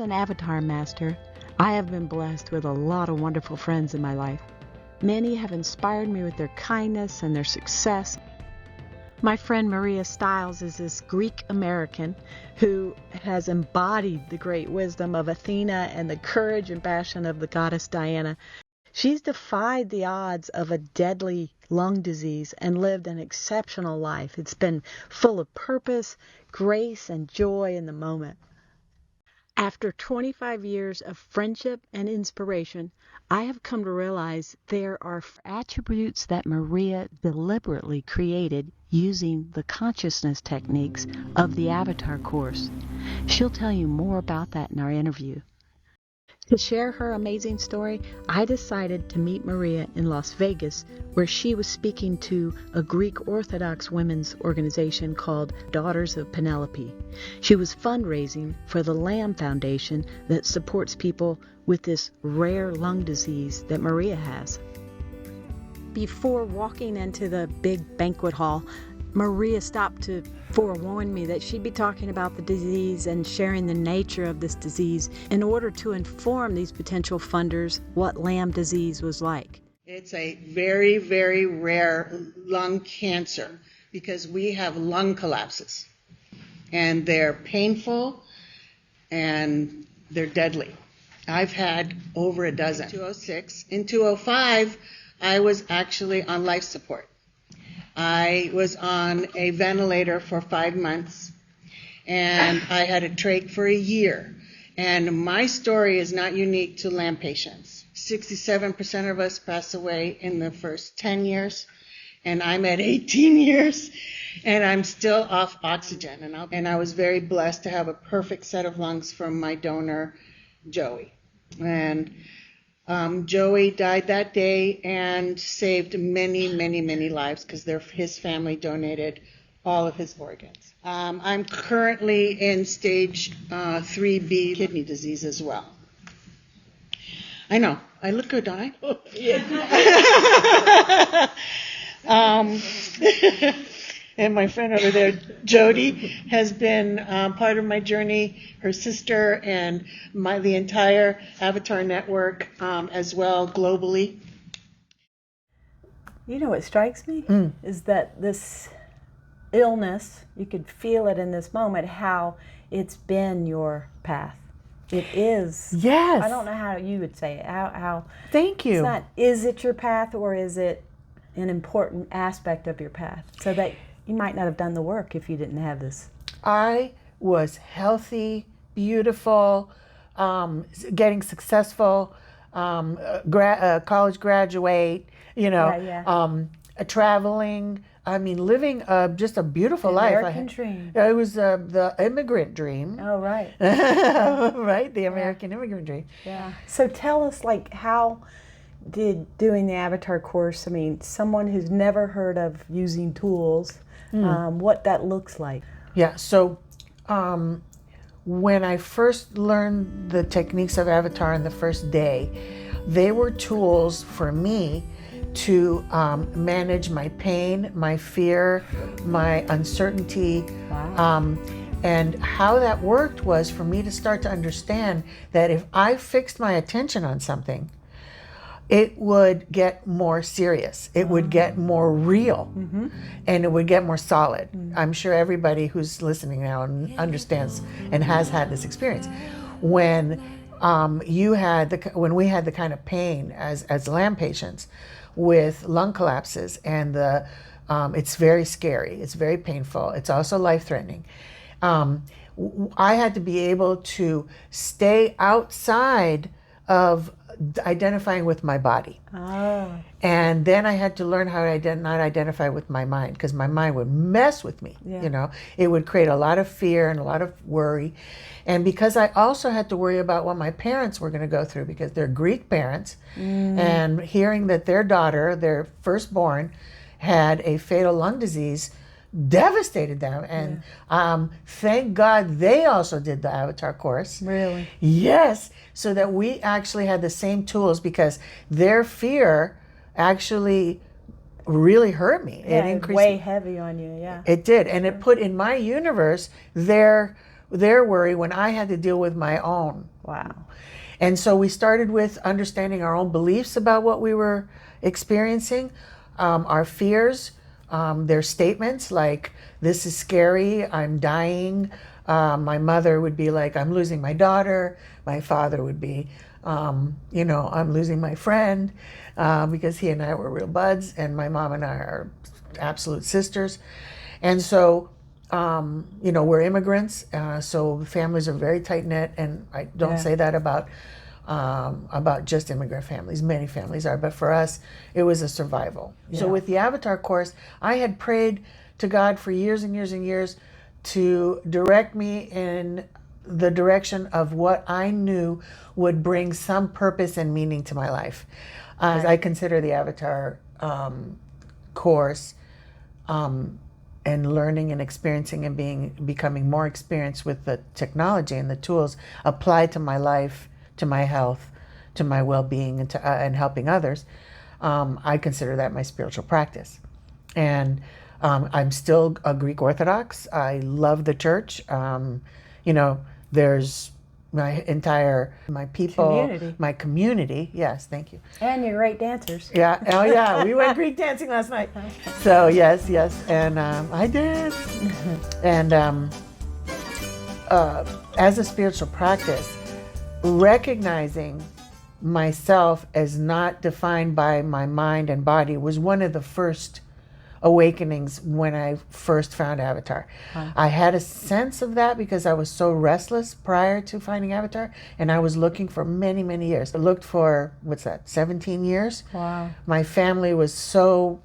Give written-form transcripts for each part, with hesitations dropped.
As an Avatar Master, I have been blessed with a lot of wonderful friends in my life. Many have inspired me with their kindness and their success. My friend MariaStyles is this Greek American who has embodied the great wisdom of Athena and the courage and passion of the goddess Diana. She's defied the odds of a deadly lung disease and lived an exceptional life. It's been full of purpose, grace, and joy in the moment. After 25 years of friendship and inspiration, I have come to realize there are attributes that Maria deliberately created using the consciousness techniques of the Avatar course. She'll tell you more about that in our interview. To share her amazing story, I decided to meet Maria in Las Vegas, where she was speaking to a Greek Orthodox women's organization called Daughters of Penelope. She was fundraising for the Lamb Foundation that supports people with this rare lung disease that Maria has. Before walking into the big banquet hall, Maria stopped to forewarn me that she'd be talking about the disease and sharing the nature of this disease in order to inform these potential funders what Lamb disease was like. It's a very, very rare lung cancer because we have lung collapses and they're painful and they're deadly. I've had over a dozen. In 2006. In 2005, I was actually on life support. I was on a ventilator for 5 months, and I had a trach for a year. And my story is not unique to Lamb patients. 67% of us pass away in the first 10 years, and I'm at 18 years, and I'm still off oxygen. And I was very blessed to have a perfect set of lungs from my donor, Jody. And Jody died that day and saved many, many, many lives because his family donated all of his organs. I'm currently in stage 3B kidney disease as well. I know. I look good, don't I? Oh, yeah. And my friend over there, Jody, has been part of my journey, her sister, and the entire Avatar network as well, globally. You know what strikes me is that this illness, you could feel it in this moment, how it's been your path. It is. Yes. I don't know how you would say it. How Thank you. It's not, is it your path or is it an important aspect of your path? So that you might not have done the work if you didn't have this. I was healthy, beautiful, getting successful, college graduate, traveling. I mean, living just a beautiful life. American dream. It was the immigrant dream. Oh, right. Right, the American immigrant dream. Yeah. So tell us, how did doing the Avatar course, I mean, someone who's never heard of using tools, what that looks like. Yeah, so when I first learned the techniques of Avatar on the first day, they were tools for me to manage my pain, my fear, my uncertainty. Wow. And how that worked was for me to start to understand that if I fixed my attention on something, it would get more serious. It would get more real, and it would get more solid. I'm sure everybody who's listening now understands and has had this experience. When when we had the kind of pain as Lamb patients with lung collapses, and it's very scary. It's very painful. It's also life-threatening. I had to be able to stay outside of identifying with my body. Oh. And then I had to learn how to not identify with my mind, because my mind would mess with me. Yeah. It would create a lot of fear and a lot of worry. And because I also had to worry about what my parents were going to go through, because they're Greek parents, and hearing that their daughter, their firstborn, had a fatal lung disease devastated them. And thank God they also did the Avatar course. Really? Yes, so that we actually had the same tools, because their fear actually really hurt me. Yeah, it increased way heavy on you, yeah. It did, and it put in my universe their worry when I had to deal with my own Wow. And so we started with understanding our own beliefs about what we were experiencing, our fears, their statements like, this is scary, I'm dying. My mother would be like, I'm losing my daughter. My father would be, I'm losing my friend, because he and I were real buds, and my mom and I are absolute sisters. And so, we're immigrants, so families are very tight knit, and I don't say that about just immigrant families. Many families are, but for us, it was a survival. So with the Avatar course, I had prayed to God for years and years and years to direct me in the direction of what I knew would bring some purpose and meaning to my life. As I consider the Avatar course, and learning and experiencing and becoming more experienced with the technology and the tools applied to my life, to my health, to my well-being, and helping others, I consider that my spiritual practice. And I'm still a Greek Orthodox. I love the church. There's my people, my community. Yes, thank you. And you're great dancers. Yeah. Oh, yeah. We went Greek dancing last night. So yes. And I did. And as a spiritual practice, recognizing myself as not defined by my mind and body was one of the first awakenings when I first found Avatar. I had a sense of that because I was so restless prior to finding Avatar, and I was looking for many, many years. I looked for, 17 years? Wow. My family was so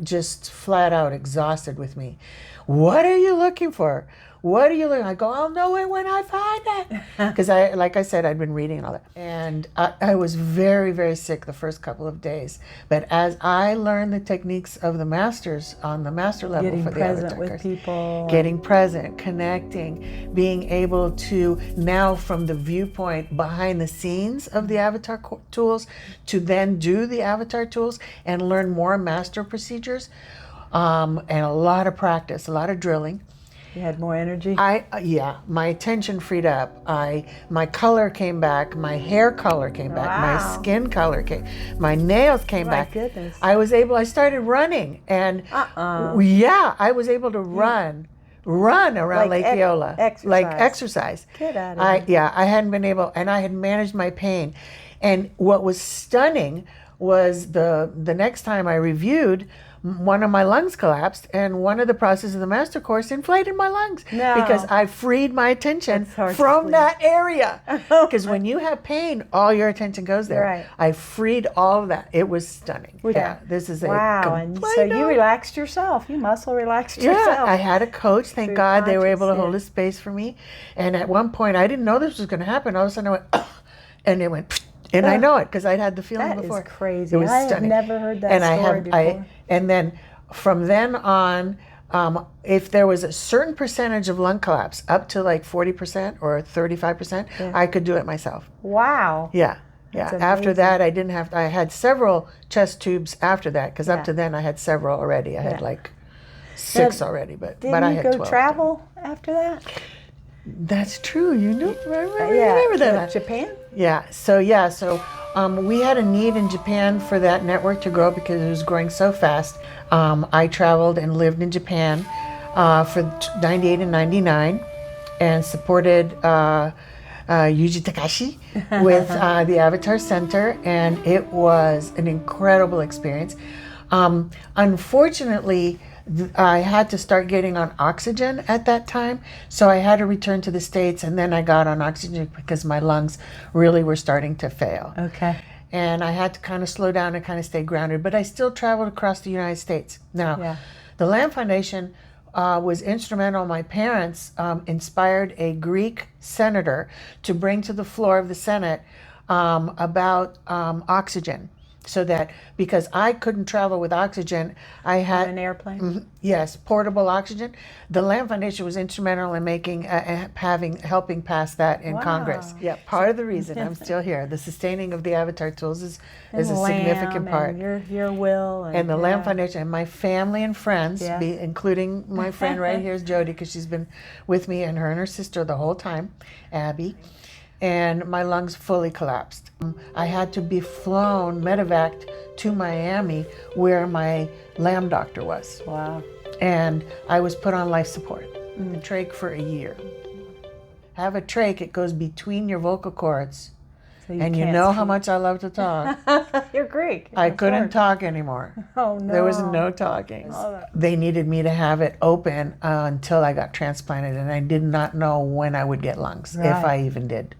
just flat out exhausted with me. What are you looking for? What are you looking? I go, I'll know it when I find it. Because like I said, I'd been reading all that. And I was very, very sick the first couple of days. But as I learned the techniques of the masters on the master level Getting for the present Avatar with course, people. getting present, connecting, being able to now from the viewpoint behind the scenes of the Avatar tools to then do the Avatar tools and learn more master procedures, and a lot of practice, a lot of drilling. You had more energy? My attention freed up. My color came back, my hair color came back, my skin color came, my nails came back. Goodness. I started running, and I was able to run around Lake Eola. Exercise. Get out of here. I hadn't been able, and I had managed my pain. And what was stunning was the next time I reviewed, one of my lungs collapsed, and one of the processes of the master course inflated my lungs because I freed my attention from that area. Because when you have pain, all your attention goes there. Right. I freed all of that. It was stunning. This is and so you relaxed yourself. You muscle relaxed yourself. Yeah, I had a coach. Thank God they were able to hold a space for me. And at one point, I didn't know this was going to happen. All of a sudden, I went, and it went. And I know it because I'd had the feeling before. That is crazy. It was stunning. I've never heard that story before. And then from then on, if there was a certain percentage of lung collapse, up to like 40% or 35%, I could do it myself. Wow. Yeah. After that, I had several chest tubes after that because up to then I had several already. I had like 6 already, but I had 12. Didn't you go travel after that? That's true. You know, remember that. Japan? Yeah. So we had a need in Japan for that network to grow because it was growing so fast. I traveled and lived in Japan for 98 and 99 and supported Yuji Takashi with the Avatar Center, and it was an incredible experience. Unfortunately, I had to start getting on oxygen at that time, so I had to return to the States, and then I got on oxygen because my lungs really were starting to fail. Okay. And I had to kind of slow down and kind of stay grounded, but I still traveled across the United States. Now, the Lamb Foundation was instrumental. My parents inspired a Greek senator to bring to the floor of the Senate about oxygen. So that because I couldn't travel with oxygen, I had on an airplane. Yes, portable oxygen. The Lamb Foundation was instrumental in making, helping pass that in Congress. Yeah, part of the reason I'm still here. The sustaining of the Avatar tools is a significant part. And your will. And the Lamb Foundation and my family and friends, including my friend right here is Jody, because she's been with me and her sister the whole time, Abby. and my lungs fully collapsed. I had to be flown, medevaced to Miami where my lamb doctor was. Wow. And I was put on life support, trach for a year. Have a trach, it goes between your vocal cords. So And you can't know how speak. much I love to talk. You're Greek. I That's couldn't hard. talk anymore. Oh no. There was no talking. Oh. They needed me to have it open until I got transplanted, and I did not know when I would get lungs, if Right. I even did.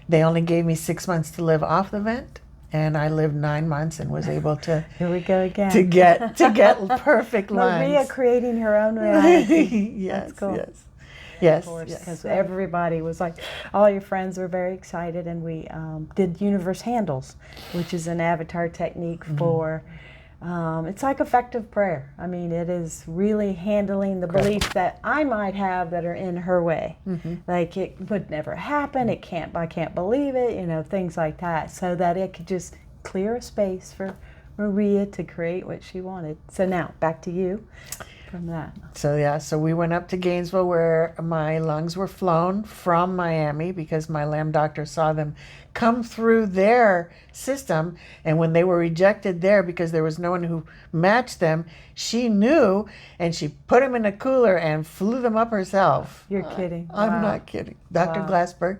They only gave me 6 months to live off the vent, and I lived 9 months and was able to Here we go again. get perfect lungs. Maria creating her own reality. Yes, That's cool. yes, Because yes. everybody was like, all your friends were very excited, and we did universe handles, which is an avatar technique for, it's like effective prayer. I mean, it is really handling the beliefs that I might have that are in her way. Like, it would never happen, I can't believe it, you know, things like that, so that it could just clear a space for Maria to create what she wanted. So now, back to you. From that. So we went up to Gainesville where my lungs were flown from Miami because my lamb doctor saw them come through their system, and when they were rejected there because there was no one who matched them, she knew, and she put them in a cooler and flew them up herself. You're kidding. I'm Wow. not kidding. Dr. Wow. Glassberg,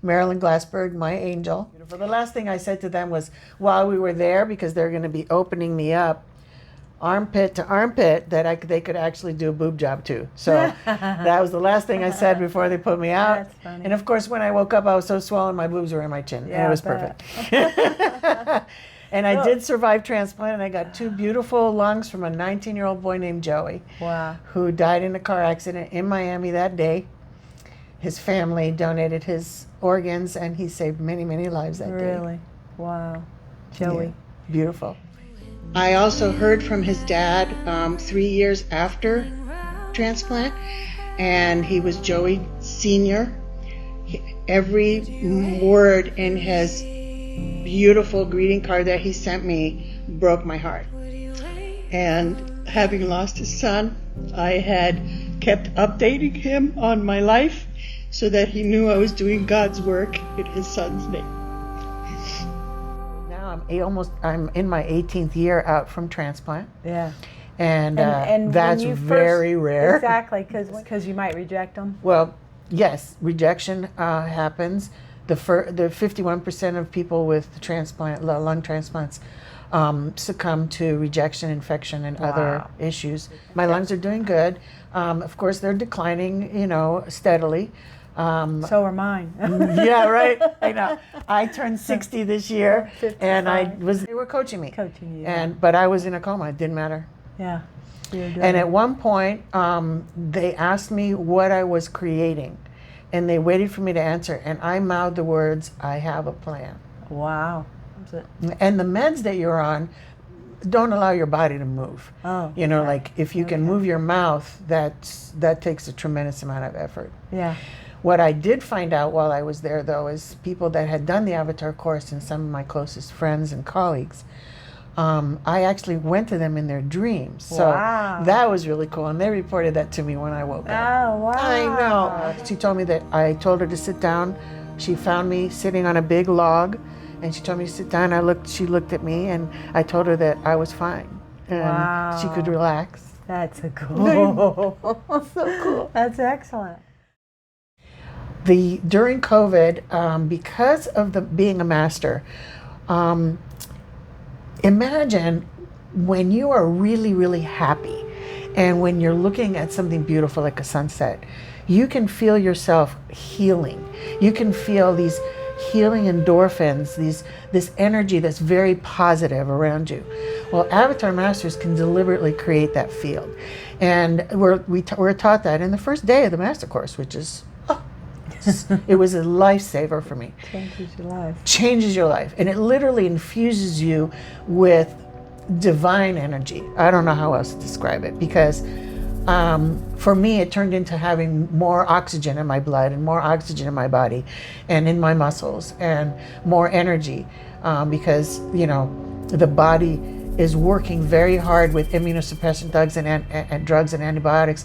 Marilyn Glassberg, my angel. The last thing I said to them was, while we were there, because they're going to be opening me up armpit to armpit, that they could actually do a boob job too. So that was the last thing I said before they put me out. That's funny. And of course, when I woke up, I was so swollen, my boobs were in my chin. And Yeah, it was I bet. perfect. And I did survive transplant, and I got 2 beautiful lungs from a 19-year-old boy named Joey, Wow. who died in a car accident in Miami that day. His family donated his organs, and he saved many, many lives that day. Really? Wow. Joey. Yeah. Beautiful. I also heard from his dad 3 years after transplant, and he was Joey Sr. Every word in his beautiful greeting card that he sent me broke my heart. And having lost his son, I had kept updating him on my life so that he knew I was doing God's work in his son's name. I'm in my 18th year out from transplant, Yeah. and when that's you very rare. Exactly, because you might reject them. Well, yes, rejection happens. The 51% of people with lung transplants succumb to rejection, infection, and other issues. My lungs are doing good. Of course, they're declining, steadily. So are mine. Yeah, right. I know. I turned 60 this year, 55. and they were coaching me. Coaching you. But I was in a coma. It didn't matter. Yeah. You're doing And it. at one point, they asked me what I was creating, and they waited for me to answer, and I mouthed the words, "I have a plan." Wow. That's it. And the meds that you're on don't allow your body to move. Oh. Like if you can move your mouth, that takes a tremendous amount of effort. Yeah. What I did find out while I was there, though, is people that had done the Avatar course and some of my closest friends and colleagues, I actually went to them in their dreams. So Wow. that was really cool. And they reported that to me when I woke up. Oh, wow. I know. She told me that I told her to sit down. She found me sitting on a big log, and she told me to sit down. She looked at me, and I told her that I was fine. And she could relax. That's a cool. So cool. That's excellent. During COVID, because of being a master, imagine when you are really, really happy, and when you're looking at something beautiful like a sunset, you can feel yourself healing. You can feel these healing endorphins, this energy that's very positive around you. Well, Avatar Masters can deliberately create that field, and we're taught that in the first day of the master course, which is it was a lifesaver for me. Changes your life. Changes your life, and it literally infuses you with divine energy. I don't know how else to describe it, because for me it turned into having more oxygen in my blood and more oxygen in my body and in my muscles and more energy, because the body is working very hard with immunosuppressant drugs and antibiotics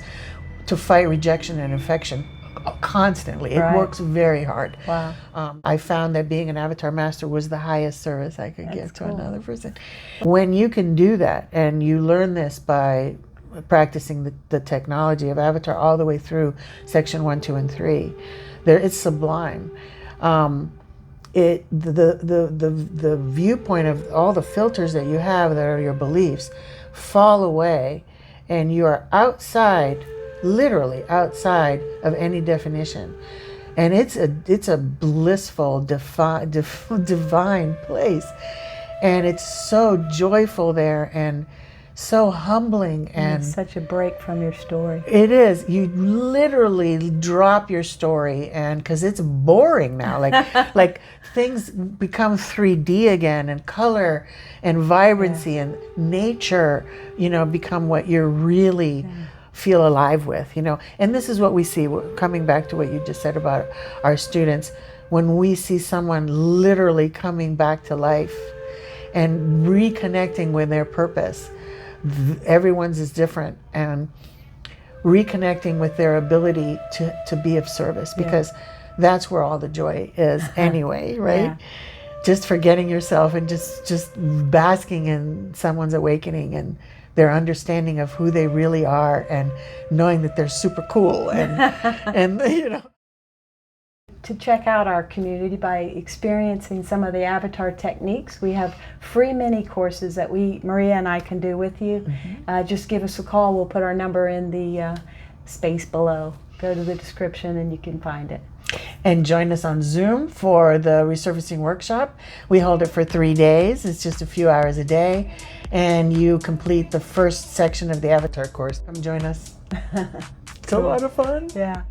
to fight rejection and infection constantly. It Right. works very hard. Wow. I found that being an avatar master was the highest service I could give to cool. another person. When you can do that, and you learn this by practicing the technology of avatar all the way through section 1, 2, and 3, it's sublime. The viewpoint of all the filters that you have that are your beliefs fall away, and you are outside, literally outside of any definition. And it's a blissful, divine place. And it's so joyful there, and so humbling, and it's such a break from your story. it is. You literally drop your story, and because it's boring now, like things become 3D again, and color and vibrancy and nature, become what you're really feel alive with, And this is what we see, coming back to what you just said about our students, when we see someone literally coming back to life and reconnecting with their purpose. Everyone's is different, and reconnecting with their ability to be of service, because that's where all the joy is anyway, right? Yeah. Just forgetting yourself and just basking in someone's awakening and their understanding of who they really are, and knowing that they're super cool, and To check out our community by experiencing some of the avatar techniques, we have free mini courses that Maria and I can do with you. Just give us a call. We'll put our number in the space below. Go to the description and you can find it. And join us on Zoom for the resurfacing workshop. We hold it for 3 days. It's just a few hours a day, and you complete the first section of the avatar course. Come join us. It's a lot of fun. Yeah.